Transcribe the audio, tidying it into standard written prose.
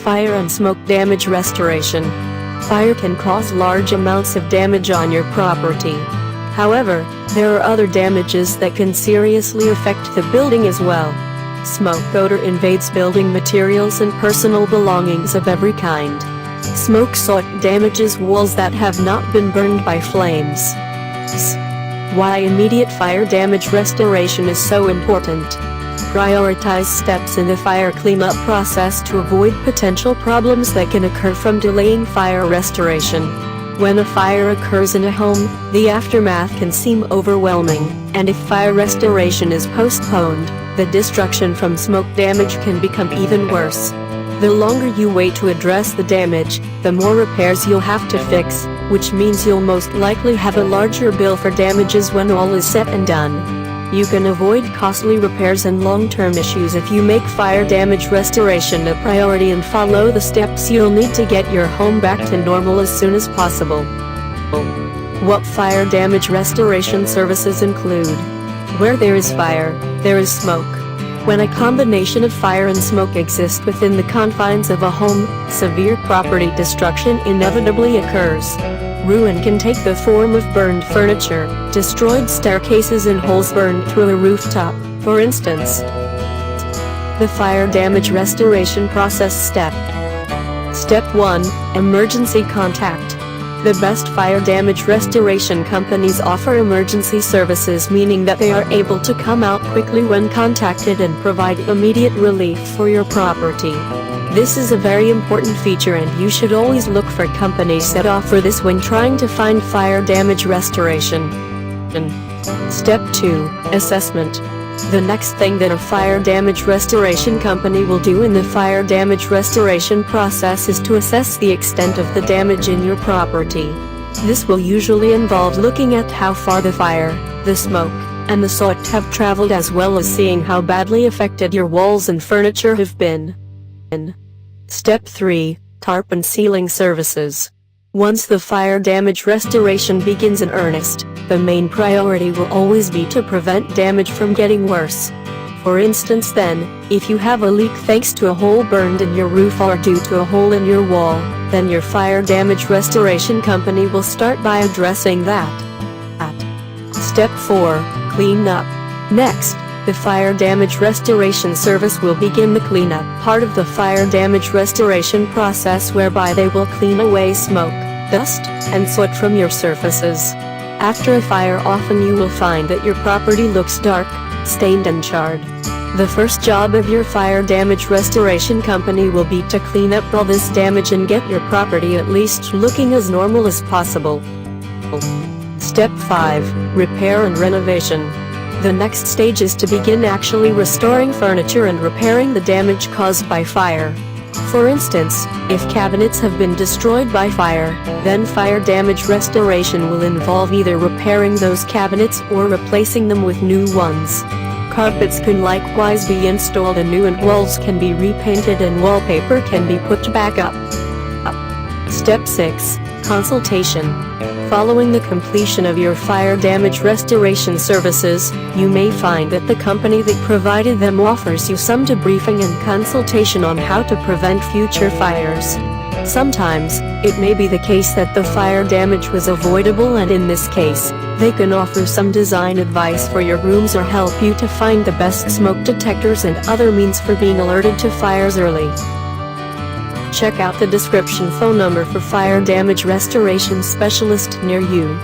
Fire and smoke damage restoration. Fire can cause large amounts of damage on your property. However, there are other damages that can seriously affect the building as well. Smoke odor invades building materials and personal belongings of every kind. Smoke soot damages walls that have not been burned by flames. Why immediate fire damage restoration is so important. Prioritize steps in the fire cleanup process to avoid potential problems that can occur from delaying fire restoration. When a fire occurs in a home, the aftermath can seem overwhelming, and if fire restoration is postponed, the destruction from smoke damage can become even worse. The longer you wait to address the damage, the more repairs you'll have to fix, which means you'll most likely have a larger bill for damages when all is said and done. You can avoid costly repairs and long-term issues if you make fire damage restoration a priority and follow the steps you'll need to get your home back to normal as soon as possible. What fire damage restoration services include? Where there is fire, there is smoke. When a combination of fire and smoke exists within the confines of a home, severe property destruction inevitably occurs. Ruin can take the form of burned furniture, destroyed staircases and holes burned through a rooftop, for instance. The fire damage restoration process step. Step 1. Emergency contact. The best fire damage restoration companies offer emergency services, meaning that they are able to come out quickly when contacted and provide immediate relief for your property. This is a very important feature, and you should always look for companies that offer this when trying to find fire damage restoration. Step 2. Assessment. The next thing that a fire damage restoration company will do in the fire damage restoration process is to assess the extent of the damage in your property. This will usually involve looking at how far the fire, the smoke, and the soot have traveled, as well as seeing how badly affected your walls and furniture have been. Step 3. Tarp and ceiling services. Once the fire damage restoration begins in earnest, the main priority will always be to prevent damage from getting worse. For instance then, if you have a leak thanks to a hole burned in your roof or due to a hole in your wall, then your fire damage restoration company will start by addressing that. Step 4. Clean up. Next, the fire damage restoration service will begin the cleanup part of the fire damage restoration process, whereby they will clean away smoke, dust, and soot from your surfaces. After a fire, often you will find that your property looks dark, stained and charred. The first job of your fire damage restoration company will be to clean up all this damage and get your property at least looking as normal as possible. Step 5. Repair and renovation. The next stage is to begin actually restoring furniture and repairing the damage caused by fire. For instance, if cabinets have been destroyed by fire, then fire damage restoration will involve either repairing those cabinets or replacing them with new ones. Carpets can likewise be installed anew, and walls can be repainted and wallpaper can be put back up. Step 6. Consultation. Following the completion of your fire damage restoration services, you may find that the company that provided them offers you some debriefing and consultation on how to prevent future fires. Sometimes, it may be the case that the fire damage was avoidable, and in this case, they can offer some design advice for your rooms or help you to find the best smoke detectors and other means for being alerted to fires early. Check out the description phone number for fire damage restoration specialist near you.